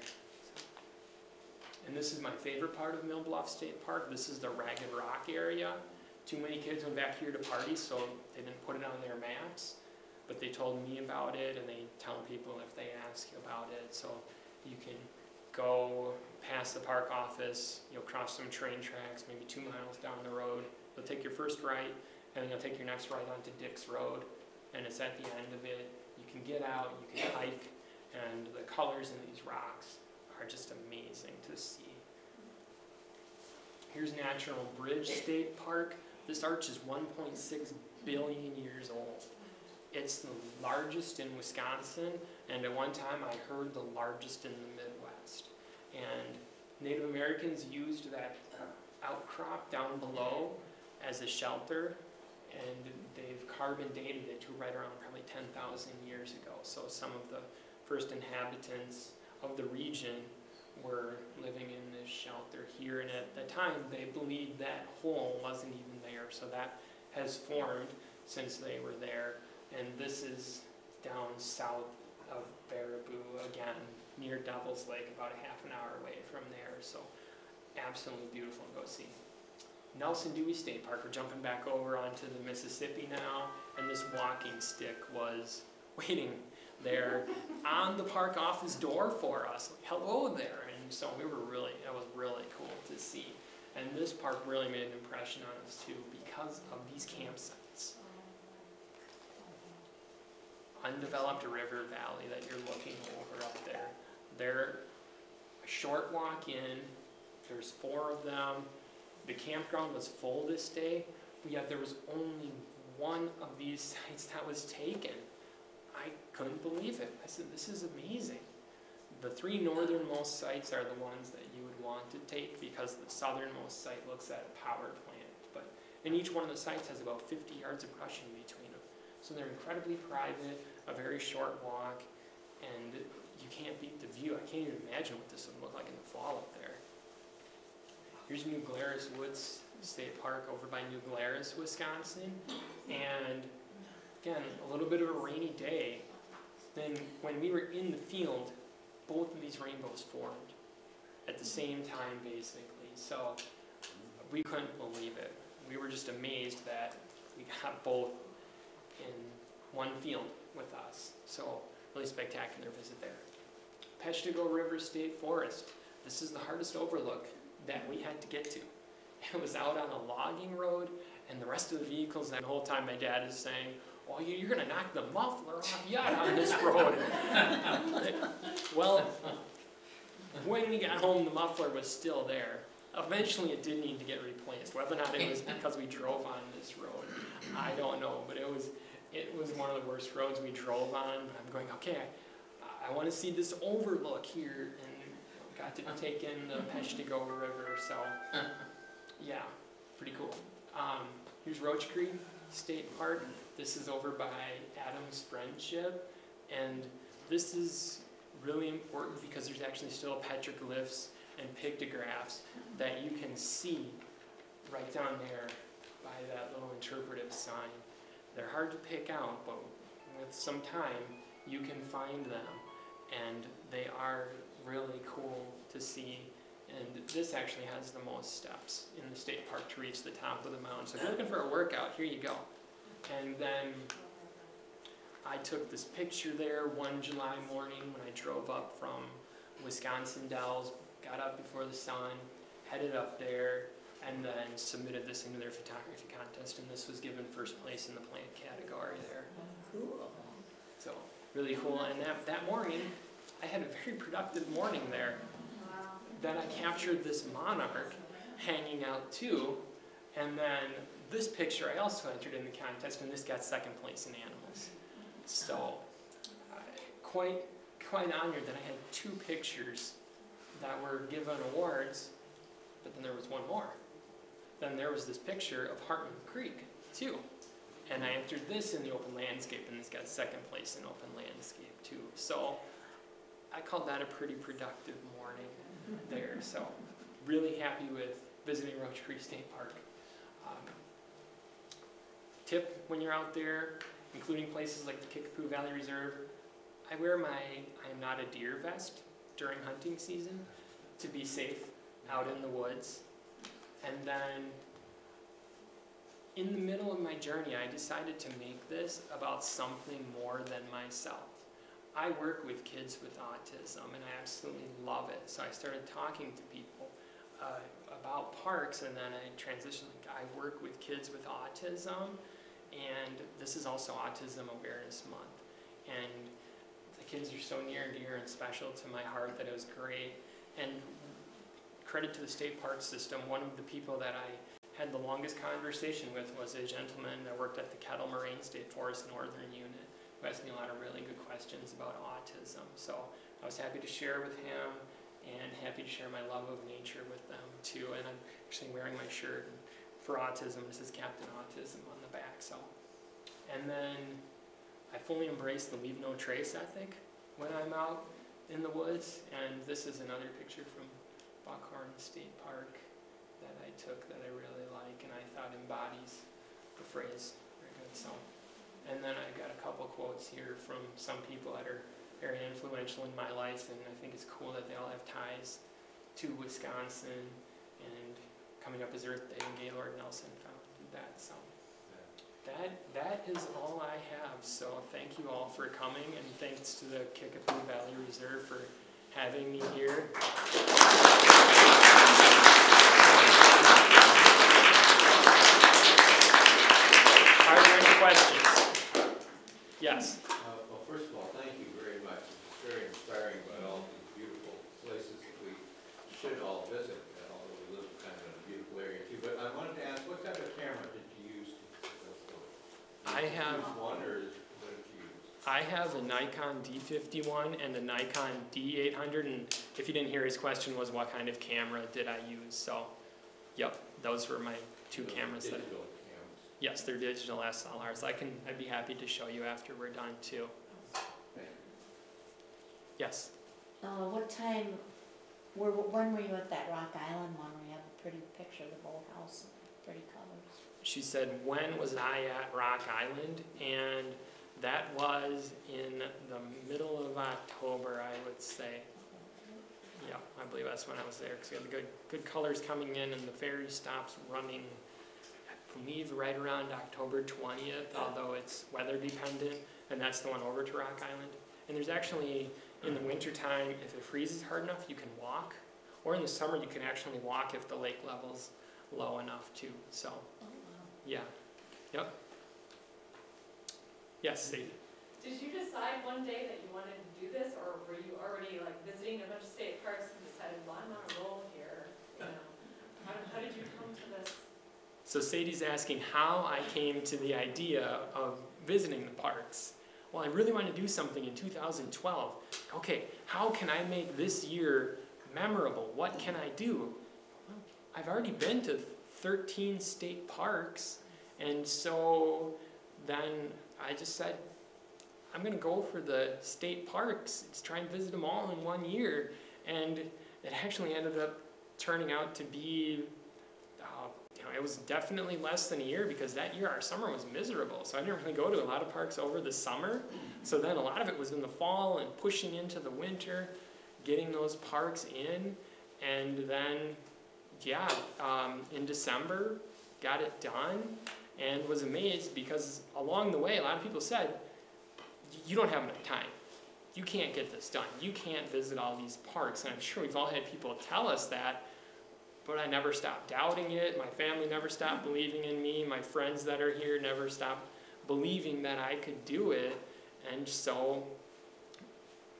And this is my favorite part of Mill Bluff State Park. This is the Ragged Rock area. Too many kids went back here to party, so they didn't put it on their maps. But they told me about it, and they tell people if they ask you about it. So you can go past the park office, you'll cross some train tracks, maybe 2 miles down the road. You'll take your first right, and then you'll take your next right onto Dick's Road, and it's at the end of it. You can get out, you can hike, and the colors in these rocks are just amazing to see. Here's Natural Bridge State Park. This arch is 1.6 billion years old. It's the largest in Wisconsin, and at one time I heard the largest in the Midwest. And Native Americans used that outcrop down below as a shelter, and they've carbon dated it to right around probably 10,000 years ago. So some of the first inhabitants of the region were living in this shelter here, and at the time they believed that hole wasn't even there, so that has formed since they were there. And this is down south of Baraboo, again, near Devil's Lake, about a half an hour away from there, so absolutely beautiful to go see. Nelson Dewey State Park, we're jumping back over onto the Mississippi now, and this walking stick was waiting there on the park office door for us. Hello there. And so that was really cool to see. And this park really made an impression on us too because of these campsites. Undeveloped river valley that you're looking over up there. They're a short walk in. There's 4 of them. The campground was full this day, but yet there was only one of these sites that was taken. I couldn't believe it. I said, this is amazing. The 3 northernmost sites are the ones that you would want to take because the southernmost site looks at a power plant. And each one of the sites has about 50 yards of brush in between them. So they're incredibly private, a very short walk, and you can't beat the view. I can't even imagine what this would look like in the fall up there. Here's New Glarus Woods State Park over by New Glarus, Wisconsin. And again, a little bit of a rainy day. Then when we were in the field, both of these rainbows formed at the same time, basically. So we couldn't believe it. We were just amazed that we got both in one field with us. So really spectacular visit there. Peshtigo River State Forest. This is the hardest overlook that we had to get to. It was out on a logging road, and the rest of the vehicles, and the whole time my dad is saying, "Oh, you're going to knock the muffler off yet on this road." Well, when we got home, the muffler was still there. Eventually, it did need to get replaced. Whether or not it was because we drove on this road, I don't know. But it was one of the worst roads we drove on. But I'm going, okay, I want to see this overlook here, and got to take in the Peshtigo River. So, yeah, pretty cool. Here's Roach Creek State Park. This is over by Adams Friendship, and this is really important because there's actually still petroglyphs and pictographs that you can see right down there by that little interpretive sign. They're hard to pick out, but with some time you can find them, and they are really cool to see. And this actually has the most steps in the state park to reach the top of the mountain. So if you're looking for a workout, here you go. And then I took this picture there one July morning when I drove up from Wisconsin Dells, got up before the sun, headed up there, and then submitted this into their photography contest, and this was given first place in the plant category there. Cool. So, really cool. And that morning, I had a very productive morning there. Then I captured this monarch hanging out too, and then this picture I also entered in the contest, and this got second place in animals. So, quite honored that I had 2 pictures that were given awards, but then there was one more. Then there was this picture of Hartman Creek too, and I entered this in the open landscape, and this got second place in open landscape too. So, I called that a pretty productive morning there. So, really happy with visiting Roach Creek State Park. Tip when you're out there, including places like the Kickapoo Valley Reserve, I wear my I am not a deer vest during hunting season to be safe out in the woods. And then in the middle of my journey, I decided to make this about something more than myself. I work with kids with autism, and I absolutely love it. So I started talking to people about parks, and then I transitioned. Like, I work with kids with autism, and this is also Autism Awareness Month. And the kids are so near and dear and special to my heart that it was great. And credit to the state park system, one of the people that I had the longest conversation with was a gentleman that worked at the Kettle Moraine State Forest Northern Unit, who asked me a lot of really good questions about autism. So I was happy to share with him and happy to share my love of nature with them too. And I'm actually wearing my shirt for autism. This is Captain Autism on the back. So, and then I fully embrace the leave no trace ethic when I'm out in the woods. And this is another picture from Buckhorn State Park that I took that I really like and I thought embodies the phrase very good. So, and then I got a couple quotes here from some people that are very influential in my life, and I think it's cool that they all have ties to Wisconsin, and coming up is Earth Day, and Gaylord Nelson founded that. So that is all I have. So thank you all for coming, and thanks to the Kickapoo Valley Reserve for having me here. Are there any questions? Yes. Well, first of all, thank you very much. It's very inspiring about all these beautiful places that we should all visit, although we live kind of in a beautiful area too. But I wanted to ask, what type of camera did you use to take those photos? I have one, or what did you use? I have a Nikon D51 and a Nikon D800, and if you didn't hear, his question was what kind of camera did I use? So, yep, those were my two cameras. Digital cameras. Yes, they're digital SLRs. I'd be happy to show you after we're done too. Yes. What time, when were you at that Rock Island one where you have a pretty picture of the boathouse and pretty colors? She said, when was I at Rock Island? And that was in the middle of October, I would say. Yeah, I believe that's when I was there, because we had the good colors coming in, and the ferry stops running, I believe, right around October 20th, although it's weather dependent, and that's the one over to Rock Island. And there's actually, in the wintertime, if it freezes hard enough, you can walk, or in the summer, you can actually walk if the lake level's low enough too. So, yeah, yep. Yes, Sadie. Did you decide one day that you wanted to do this, or were you already like visiting a bunch of state parks and decided, well, I'm on a roll here? You know, how did you come to this? So Sadie's asking how I came to the idea of visiting the parks. Well, I really wanted to do something in 2012. Okay, how can I make this year memorable? What can I do? Well, I've already been to 13 state parks, and so then I just said, I'm going to go for the state parks. Let's try and visit them all in 1 year. And it actually ended up turning out to be, it was definitely less than a year, because that year our summer was miserable. So I didn't really go to a lot of parks over the summer. So then a lot of it was in the fall and pushing into the winter, getting those parks in. And then, yeah, in December, got it done and was amazed, because along the way, a lot of people said, you don't have enough time. You can't get this done. You can't visit all these parks. And I'm sure we've all had people tell us that, but I never stopped doubting it. My family never stopped believing in me. My friends that are here never stopped believing that I could do it. And so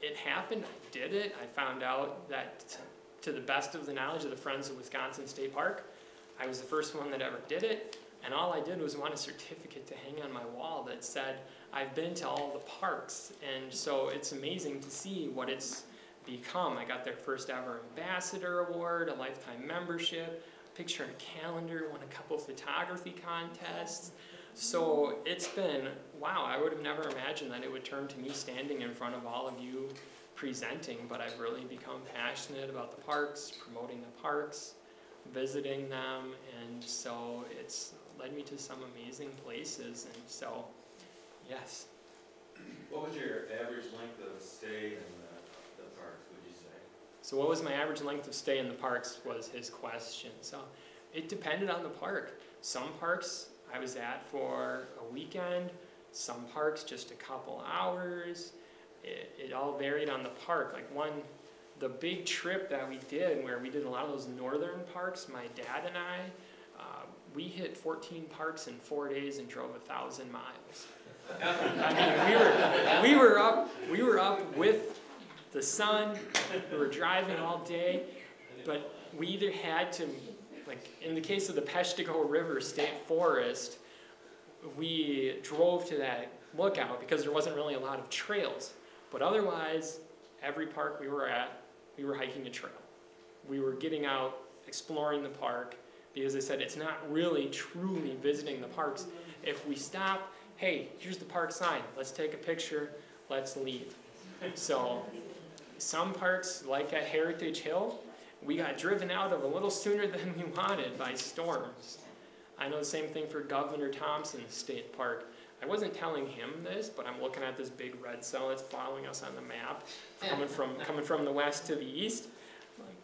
it happened. I did it. I found out that, to the best of the knowledge of the Friends of Wisconsin State Park, I was the first one that ever did it. And all I did was want a certificate to hang on my wall that said, I've been to all the parks. And so it's amazing to see what it's become. I got their first ever ambassador award, a lifetime membership, a picture in a calendar, won a couple photography contests. So it's been, wow, I would have never imagined that it would turn to me standing in front of all of you presenting, but I've really become passionate about the parks, promoting the parks, visiting them, and so it's led me to some amazing places, and so, yes. What was your average length of stay in the parks, would you say? So what was my average length of stay in the parks was his question. So it depended on the park. Some parks I was at for a weekend, some parks just a couple hours, it all varied on the park. Like the big trip that we did, where we did a lot of those northern parks, my dad and I, we hit 14 parks in 4 days and drove 1,000 miles. I mean, we were up with the sun. We were driving all day, but we either had to, like in the case of the Peshtigo River State Forest, we drove to that lookout because there wasn't really a lot of trails. But otherwise, every park we were at, we were hiking a trail. We were getting out, exploring the park, because I said it's not really truly visiting the parks. If we stop, hey, here's the park sign, let's take a picture, let's leave. So some parks, like at Heritage Hill, we got driven out of a little sooner than we wanted by storms. I know the same thing for Governor Thompson State Park. I wasn't telling him this, but I'm looking at this big red cell that's following us on the map, coming from the west to the east. Like,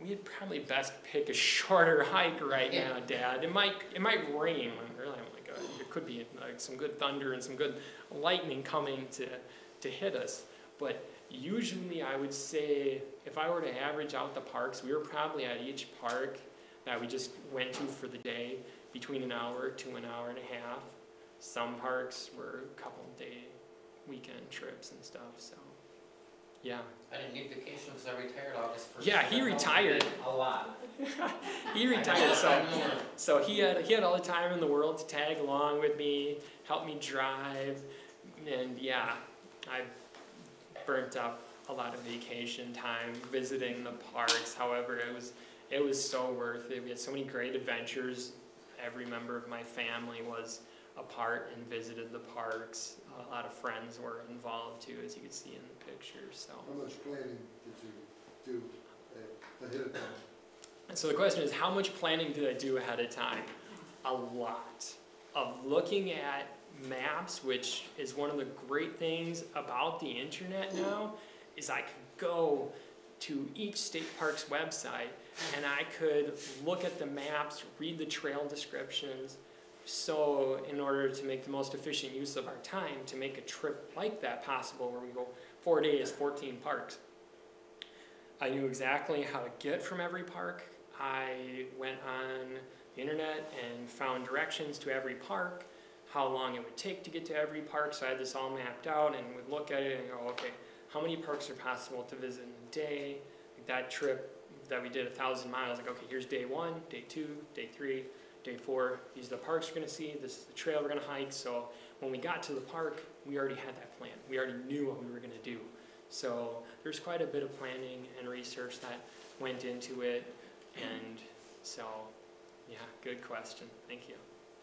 we'd probably best pick a shorter hike right now, Dad. It might rain. Really, I'm like, it could be like some good thunder and some good lightning coming to hit us. But usually, I would say if I were to average out the parks, we were probably at each park that we just went to for the day between an hour to an hour and a half. Some parks were a couple day weekend trips and stuff, so yeah. I didn't need vacation because I retired August 1st. Yeah, he retired. A lot. He retired, so he had all the time in the world to tag along with me, help me drive, and yeah, I burnt up a lot of vacation time visiting the parks. However, it was so worth it. We had so many great adventures. Every member of my family was a part and visited the parks. A lot of friends were involved too, as you can see in the picture. So. How much planning did you do ahead of time? And so the question is, how much planning did I do ahead of time? A lot of looking at maps, which is one of the great things about the internet now, is I could go to each state park's website and I could look at the maps, read the trail descriptions. So in order to make the most efficient use of our time, to make a trip like that possible, where we go 4 days, 14 parks, I knew exactly how to get from every park. I went on the internet and found directions to every park, how long it would take to get to every park. So I had this all mapped out and would look at it and go, okay, how many parks are possible to visit in a day? Like that trip that we did 1,000 miles, like, okay, here's day 1, day 2, day 3, day 4, these are the parks we're going to see, this is the trail we're going to hike. So when we got to the park, we already had that plan. We already knew what we were going to do. So there's quite a bit of planning and research that went into it. And so, yeah, good question. Thank you.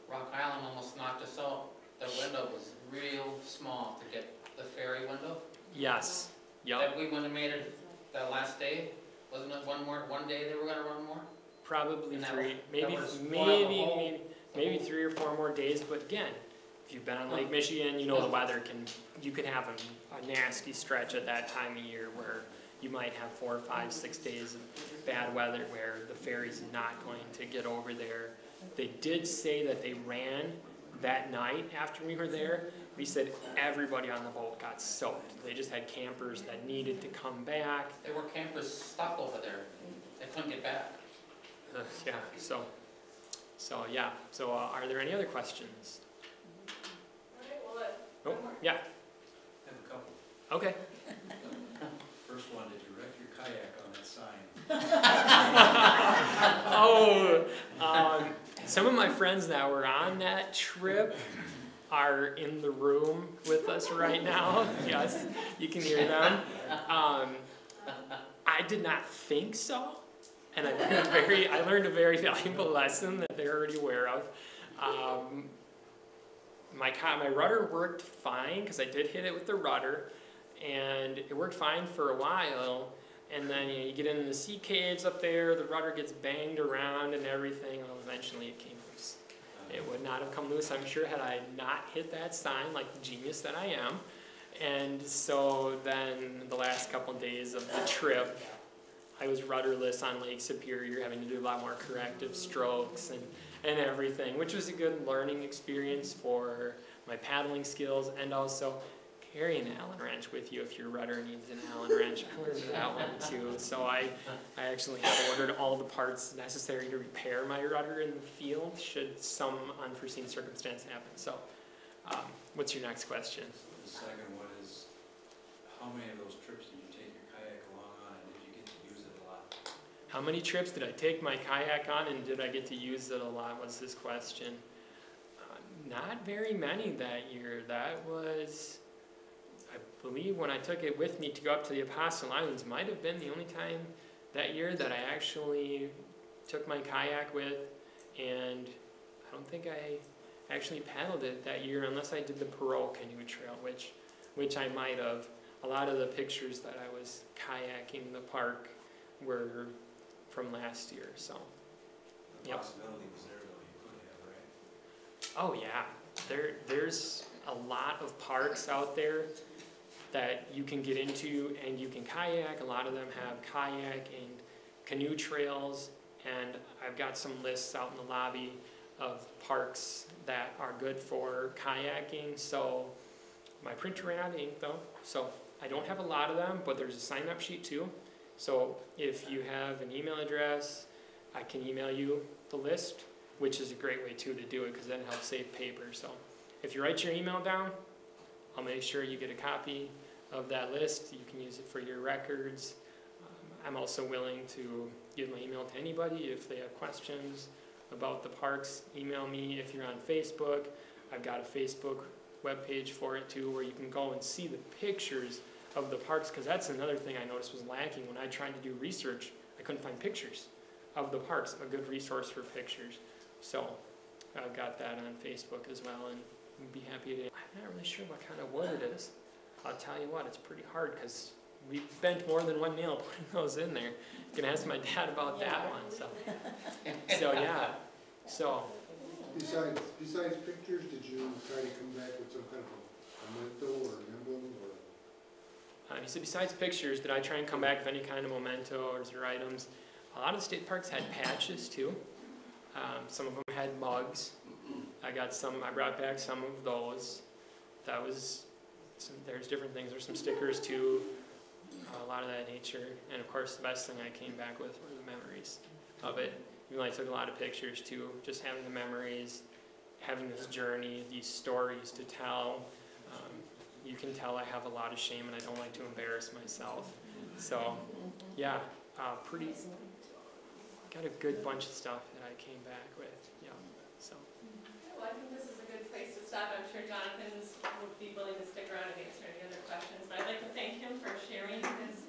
Rock Island almost knocked us out. The window was real small to get the ferry window. Yes. Yep. That we wouldn't have made it that last day. Wasn't it one day they were going to run more? Probably And that 3, was one of the maybe 3 or 4 more days. But again, if you've been on Lake Michigan, you know the weather you can have a nasty stretch at that time of year where you might have 4, 5, 6 days of bad weather where the ferry's not going to get over there. They did say that they ran that night after we were there. We said everybody on the boat got soaked. They just had campers that needed to come back. There were campers stuck over there. They couldn't get back. Yeah, so yeah. So are there any other questions? All right, well, Oh, yeah. I have a couple. Okay. First one, did you wreck your kayak on that sign? Some of my friends that were on that trip are in the room with us right now. Yes, you can hear them. I did not think so, and I learned a very valuable lesson that they're already aware of. My rudder worked fine because I did hit it with the rudder, and it worked fine for a while. And then you get into the sea caves up there, the rudder gets banged around and everything, and eventually it came loose. It would not have come loose, I'm sure, had I not hit that sign like the genius that I am. And so then the last couple of days of the trip, I was rudderless on Lake Superior, having to do a lot more corrective strokes and everything, which was a good learning experience for my paddling skills, and also carry an Allen wrench with you if your rudder needs an Allen wrench. I learned that one too. So I actually have ordered all the parts necessary to repair my rudder in the field should some unforeseen circumstance happen. So what's your next question? The second one is, how many of those trips did you take your kayak along on, and did you get to use it a lot? How many trips did I take my kayak on and did I get to use it a lot was this question. Not very many that year. That was, I believe when I took it with me to go up to the Apostle Islands, might have been the only time that year that I actually took my kayak with, and I don't think I actually paddled it that year unless I did the Perot canoe trail, which I might have. A lot of the pictures that I was kayaking the park were from last year, so. The Yep. possibility was there though, you could have, right? Oh yeah, there's a lot of parks out there that you can get into and you can kayak. A lot of them have kayak and canoe trails, and I've got some lists out in the lobby of parks that are good for kayaking. So my printer ran out of ink though, so I don't have a lot of them, but there's a sign-up sheet too. So if you have an email address, I can email you the list, which is a great way too to do it because then it helps save paper. So if you write your email down, I'll make sure you get a copy of that list. You can use it for your records. I'm also willing to give my email to anybody if they have questions about the parks. Email me. If you're on Facebook, I've got a Facebook webpage for it too, where you can go and see the pictures of the parks, because that's another thing I noticed was lacking when I tried to do research. I couldn't find pictures of the parks, a good resource for pictures. So I've got that on Facebook as well, and I'd be happy to. I'm not really sure what kind of wood it is. I'll tell you what, it's pretty hard because we bent more than one nail putting those in there. You can ask my dad about that one. So yeah. So Besides pictures, did you try to come back with some kind of a memento or an emblem or? He said, besides pictures, did I try and come back with any kind of mementos or items? A lot of the state parks had patches too. Some of them had mugs. I brought back some of those. There's different things. There's some stickers too, a lot of that nature. And of course, the best thing I came back with were the memories of it. Even though I took a lot of pictures too, just having the memories, having this journey, these stories to tell. You can tell I have a lot of shame and I don't like to embarrass myself. So, yeah, got a good bunch of stuff that I came back with. Yeah, so. Well, I think this is a good place to stop. I'm sure Jonathan would be willing to stick around and answer any other questions. But I'd like to thank him for sharing his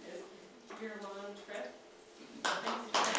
year-long trip. Thanks for